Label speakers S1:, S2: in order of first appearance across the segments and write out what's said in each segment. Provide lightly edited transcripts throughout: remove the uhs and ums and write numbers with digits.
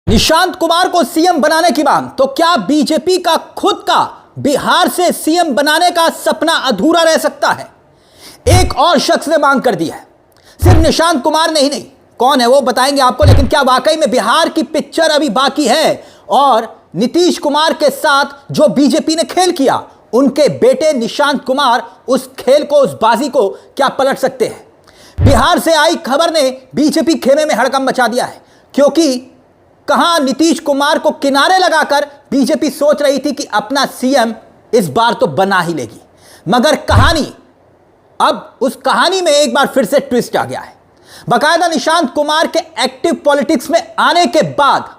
S1: निशांत कुमार को सीएम बनाने की मांग, तो क्या बीजेपी का खुद का बिहार से सीएम बनाने का सपना अधूरा रह सकता है? एक और शख्स ने मांग कर दी है। सिर्फ निशांत कुमार ने ही नहीं, कौन है वो बताएंगे आपको, लेकिन क्या वाकई में बिहार की पिक्चर अभी बाकी है और नीतीश कुमार के साथ जो बीजेपी ने खेल किया, उनके बेटे निशांत कुमार उस खेल को, उस बाजी को क्या पलट सकते हैं? बिहार से आई खबर ने बीजेपी खेमे में हड़कंप मचा दिया है, क्योंकि कहां नीतीश कुमार को किनारे लगाकर बीजेपी सोच रही थी कि अपना सीएम इस बार तो बना ही लेगी, मगर कहानी, अब उस कहानी में एक बार फिर से ट्विस्ट आ गया है। बाकायदा निशांत कुमार के एक्टिव पॉलिटिक्स में आने के बाद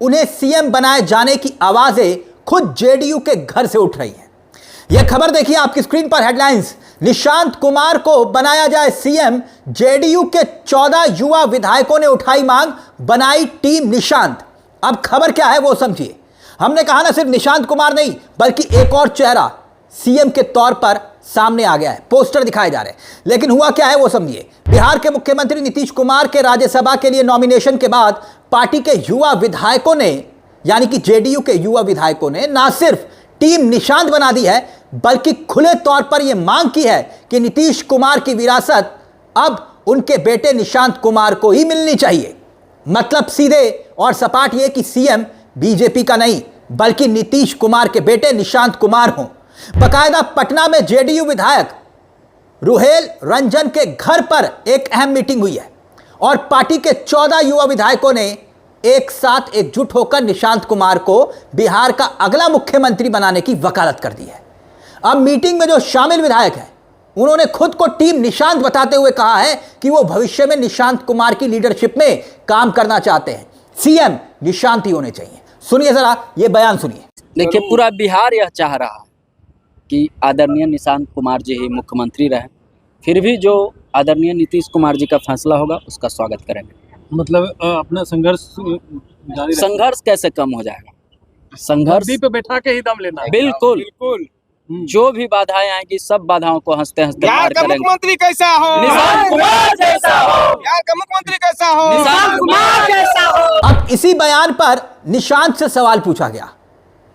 S1: उन्हें सीएम बनाए जाने की आवाजें खुद जेडीयू के घर से उठ रही हैं। यह खबर देखिए आपकी स्क्रीन पर, हेडलाइंस, निशांत कुमार को बनाया जाए सीएम, जेडीयू के 14 युवा विधायकों ने उठाई मांग, बनाई टीम निशांत। अब खबर क्या है वो समझिए। हमने कहा ना, सिर्फ निशांत कुमार नहीं बल्कि एक और चेहरा सीएम के तौर पर सामने आ गया है, पोस्टर दिखाए जा रहे हैं। लेकिन हुआ क्या है वो समझिए। बिहार के मुख्यमंत्री नीतीश कुमार के राज्यसभा के लिए नॉमिनेशन के बाद पार्टी के युवा विधायकों ने, यानी कि जेडीयू के युवा विधायकों ने ना सिर्फ टीम निशांत बना दी है, बल्कि खुले तौर पर यह मांग की है कि नीतीश कुमार की विरासत अब उनके बेटे निशांत कुमार को ही मिलनी चाहिए। मतलब सीधे और सपाट यह कि सीएम बीजेपी का नहीं बल्कि नीतीश कुमार के बेटे निशांत कुमार हों। बाकायदा पटना में जेडीयू विधायक रुहेल रंजन के घर पर एक अहम मीटिंग हुई है और पार्टी के 14 युवा विधायकों ने एक साथ एकजुट होकर निशांत कुमार को बिहार का अगला मुख्यमंत्री बनाने की वकालत कर दी है। अब मीटिंग में जो शामिल विधायक हैं, उन्होंने खुद को टीम निशांत बताते हुए कहा है कि वो भविष्य में निशांत कुमार की लीडरशिप में काम करना चाहते हैं, सीएम निशांत ही होने चाहिए। सुनिए जरा ये बयान सुनिए।
S2: देखिए, पूरा बिहार यह चाह रहा है कि आदरणीय निशांत कुमार जी ही मुख्यमंत्री रहे, फिर भी जो आदरणीय नीतीश कुमार जी का फैसला होगा उसका स्वागत करेंगे।
S3: मतलब अपना
S2: संघर्ष कैसे कम हो जाएगा? संघर्ष
S3: पे बैठा के ही दम लेना है।
S2: बिल्कुल जो भी बाधाएं आएंगी सब बाधाओं को हंसते हंसते
S4: बिहार
S2: पार
S4: का
S2: करेंगे।
S4: मुख्यमंत्री कैसा हो?
S2: निशांत कुमार जैसा हो।
S4: बिहार का मुख्यमंत्री कैसा हो?
S2: निशांत कुमार जैसा हो।
S1: अब इसी बयान पर निशांत से सवाल पूछा गया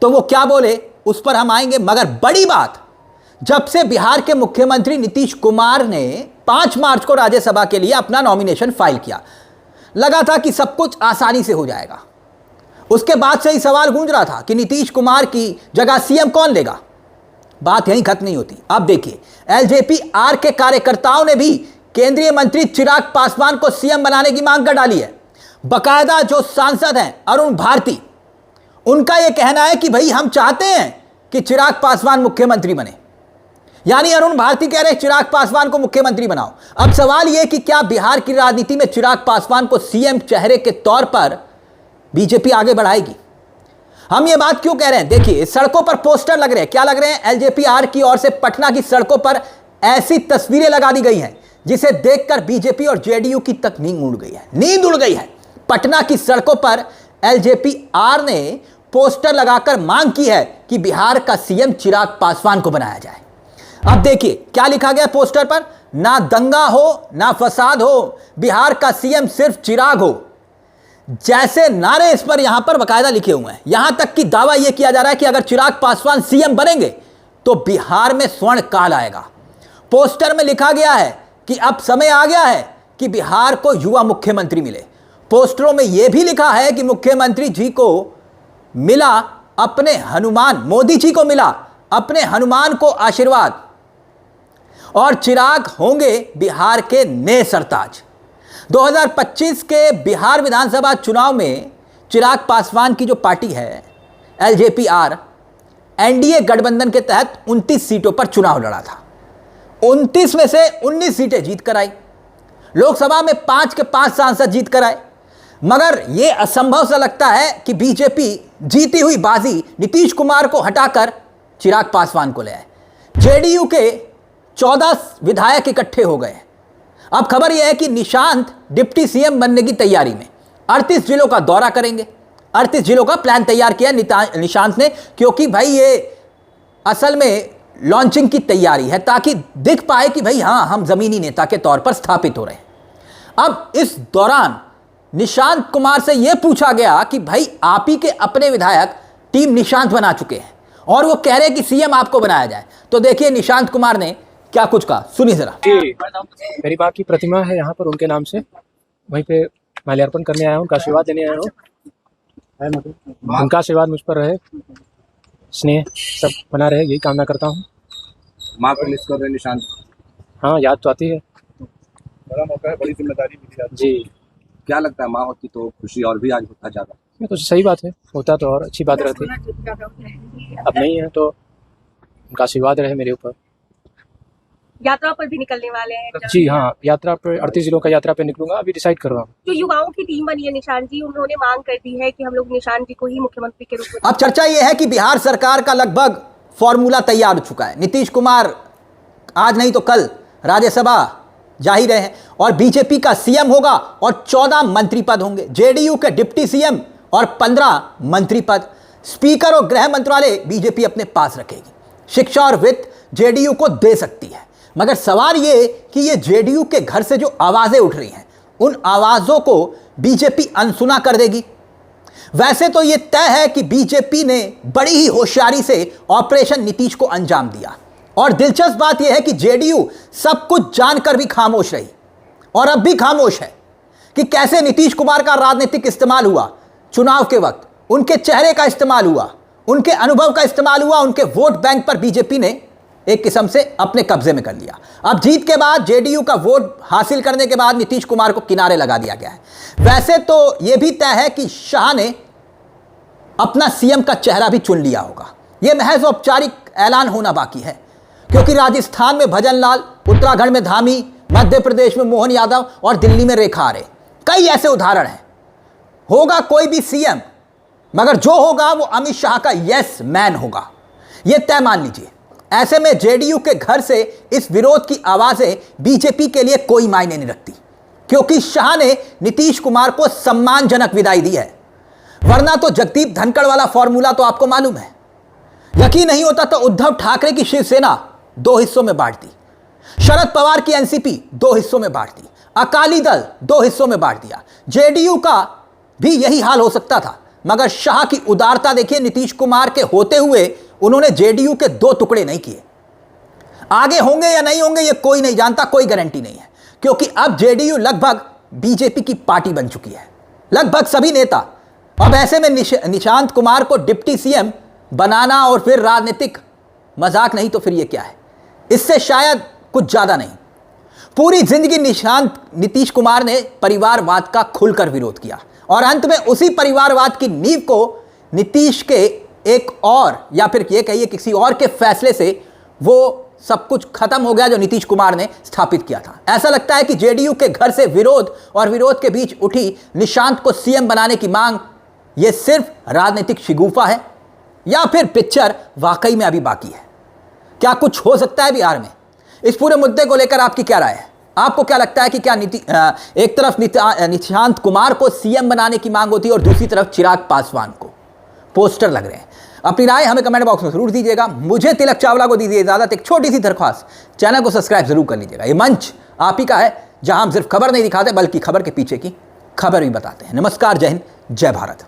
S1: तो वो क्या बोले उस पर हम आएंगे, मगर बड़ी बात, जब से बिहार के मुख्यमंत्री नीतीश कुमार ने 5 मार्च को राज्यसभा के लिए अपना नॉमिनेशन फाइल किया, लगा था कि सब कुछ आसानी से हो जाएगा। उसके बाद से ही सवाल गूंज रहा था कि नीतीश कुमार की जगह सीएम कौन लेगा। बात यहीं खत्म नहीं होती। अब देखिए, एलजेपी आर के कार्यकर्ताओं ने भी केंद्रीय मंत्री चिराग पासवान को सीएम बनाने की मांग कर डाली है। बाकायदा जो सांसद हैं अरुण भारती, उनका यह कहना है कि भाई हम चाहते हैं कि चिराग पासवान मुख्यमंत्री बने, यानी अरुण भारती कह रहे चिराग पासवान को मुख्यमंत्री बनाओ। अब सवाल यह कि क्या बिहार की राजनीति में चिराग पासवान को सीएम चेहरे के तौर पर बीजेपी आगे बढ़ाएगी? हम ये बात क्यों कह रहे हैं? देखिए, सड़कों पर पोस्टर लग रहे हैं। क्या लग रहे हैं? एलजेपी आर की ओर से पटना की सड़कों पर ऐसी तस्वीरें लगा दी गई हैं जिसे देखकर बीजेपी और जेडीयू की तक नींद उड़ गई है, नींद उड़ गई है। पटना की सड़कों पर एलजेपी आर ने पोस्टर लगाकर मांग की है कि बिहार का सीएम चिराग पासवान को बनाया जाए। अब देखिए क्या लिखा गया पोस्टर पर, ना दंगा हो ना फसाद हो, बिहार का सीएम सिर्फ चिराग हो, जैसे नारे इस पर यहां पर बाकायदा लिखे हुए हैं। यहां तक कि दावा यह किया जा रहा है कि अगर चिराग पासवान सीएम बनेंगे तो बिहार में स्वर्ण काल आएगा। पोस्टर में लिखा गया है कि अब समय आ गया है कि बिहार को युवा मुख्यमंत्री मिले। पोस्टरों में यह भी लिखा है कि मुख्यमंत्री जी को मिला अपने हनुमान, मोदी जी को मिला अपने हनुमान को आशीर्वाद, और चिराग होंगे बिहार के नए सरताज। 2025 के बिहार विधानसभा चुनाव में चिराग पासवान की जो पार्टी है एलजेपी आर, एनडीए गठबंधन के तहत 29 सीटों पर चुनाव लड़ा था। 29 में से 19 सीटें जीत कर आई, लोकसभा में 5 के 5 सांसद जीत कर आए। मगर यह असंभव सा लगता है कि बीजेपी जीती हुई बाजी नीतीश कुमार को हटाकर चिराग पासवान को ले आए। जेडीयू के 14 विधायक इकट्ठे हो गए। अब खबर यह है कि निशांत डिप्टी सीएम बनने की तैयारी में 38 जिलों का दौरा करेंगे। 38 जिलों का प्लान तैयार किया निशांत ने, क्योंकि भाई ये असल में लॉन्चिंग की तैयारी है ताकि दिख पाए कि भाई हाँ, हम जमीनी नेता के तौर पर स्थापित हो रहे हैं। अब इस दौरान निशांत कुमार से यह पूछा गया कि भाई आप ही के अपने विधायक टीम निशांत बना चुके हैं और वो कह रहे हैं कि सीएम आपको बनाया जाए, तो देखिए निशांत कुमार ने क्या कुछ कहा, सुनिए जरा।
S5: मेरी माँ की प्रतिमा है यहाँ पर उनके नाम से, वहीं पे माल्यार्पण करने आया हूँ, उनका आशीर्वाद देने आया हूँ। उनका आशीर्वाद मुझ पर रहे, स्नेह सब बना रहे, यही कामना करता हूँ।
S6: माँ को मिस कर रहे निशांत?
S5: हाँ, याद तो आती है।
S6: बड़ा मौका है, बड़ी जिम्मेदारी मिली है
S5: जी।
S6: क्या लगता है माँ होती तो खुशी और भी आज होता ज़्यादा?
S5: ये तो सही बात है, होता तो और अच्छी बात रहती। अब नहीं है तो उनका आशीर्वाद रहे मेरे ऊपर।
S7: यात्रा पर भी निकलने वाले हैं?
S5: जी हाँ, यात्रा पर 38 जिलों का यात्रा पे निकलूंगा, अभी डिसाइड कर रहा हूँ।
S7: जो युवाओं की टीम बनी है निशांत जी, उन्होंने मांग कर दी है कि हम लोग निशांत जी को ही मुख्यमंत्री के रूप में।
S1: अब चर्चा यह है कि बिहार सरकार का लगभग फॉर्मूला तैयार हो चुका है। नीतीश कुमार आज नहीं तो कल राज्यसभा जा ही रहे हैं और बीजेपी का सीएम होगा और 14 मंत्री पद होंगे, जेडीयू के डिप्टी सीएम और 15 मंत्री पद। स्पीकर और गृह मंत्रालय बीजेपी अपने पास रखेगी, शिक्षा और वित्त जेडीयू को दे सकती है। मगर सवाल ये कि ये जेडीयू के घर से जो आवाजें उठ रही हैं, उन आवाजों को बीजेपी अनसुना कर देगी। वैसे तो ये तय है कि बीजेपी ने बड़ी ही होशियारी से ऑपरेशन नीतीश को अंजाम दिया और दिलचस्प बात यह है कि जेडीयू सब कुछ जानकर भी खामोश रही और अब भी खामोश है कि कैसे नीतीश कुमार का राजनीतिक इस्तेमाल हुआ चुनाव के वक्त, उनके चेहरे का इस्तेमाल हुआ, उनके अनुभव का इस्तेमाल हुआ, उनके वोट बैंक पर बीजेपी ने एक किस्म से अपने कब्जे में कर लिया। अब जीत के बाद जेडीयू का वोट हासिल करने के बाद नीतीश कुमार को किनारे लगा दिया गया है। वैसे तो यह भी तय है कि शाह ने अपना सीएम का चेहरा भी चुन लिया होगा, यह महज औपचारिक ऐलान होना बाकी है, क्योंकि राजस्थान में भजन लाल, उत्तराखंड में धामी, मध्य प्रदेश में मोहन यादव और दिल्ली में रेखा आर्य, कई ऐसे उदाहरण हैं। होगा कोई भी सीएम, मगर जो होगा वो अमित शाह का यस मैन होगा, यह तय मान लीजिए। ऐसे में जेडीयू के घर से इस विरोध की आवाजें बीजेपी के लिए कोई मायने नहीं रखती, क्योंकि शाह ने नीतीश कुमार को सम्मानजनक विदाई दी है। वरना तो जगदीप धनखड़ वाला फॉर्मूला तो आपको मालूम है। यकीन नहीं होता तो उद्धव ठाकरे की शिवसेना 2 हिस्सों में बांट दी, शरद पवार की एनसीपी 2 हिस्सों में बांट दी, अकाली दल 2 हिस्सों में बांट दिया। जेडीयू का भी यही हाल हो सकता था, मगर शाह की उदारता देखिए, नीतीश कुमार के होते हुए उन्होंने जेडीयू के 2 टुकड़े नहीं किए। आगे होंगे या नहीं होंगे ये कोई नहीं जानता, कोई गारंटी नहीं है, क्योंकि अब जेडीयू लगभग बीजेपी की पार्टी बन चुकी है, लगभग सभी नेता। अब ऐसे में निशांत कुमार को डिप्टी सीएम बनाना और फिर राजनीतिक मजाक नहीं तो फिर ये क्या है, इससे शायद कुछ ज्यादा नहीं। पूरी जिंदगी नीतीश कुमार ने परिवारवाद का खुलकर विरोध किया और अंत में उसी परिवारवाद की नींव को नीतीश के एक और या फिर ये कहिए किसी और के फैसले से वो सब कुछ खत्म हो गया जो नीतीश कुमार ने स्थापित किया था। ऐसा लगता है कि जेडीयू के घर से विरोध और विरोध के बीच उठी निशांत को सीएम बनाने की मांग ये सिर्फ राजनीतिक शिगुफा है या फिर पिक्चर वाकई में अभी बाकी है। क्या कुछ हो सकता है बिहार में? इस पूरे मुद्दे को लेकर आपकी क्या राय है? आपको क्या लगता है कि क्या एक तरफ निशांत कुमार को सीएम बनाने की मांग होती है और दूसरी तरफ चिराग पासवान को पोस्टर लग रहे हैं? अपनी राय हमें कमेंट बॉक्स में जरूर दीजिएगा। मुझे तिलक चावला को दीजिए इजाजत। एक छोटी सी दरख्वास्त, चैनल को सब्सक्राइब जरूर कर लीजिएगा। ये मंच आप ही का है जहां हम सिर्फ खबर नहीं दिखाते बल्कि खबर के पीछे की खबर भी बताते हैं। नमस्कार, जय हिंद, जय भारत।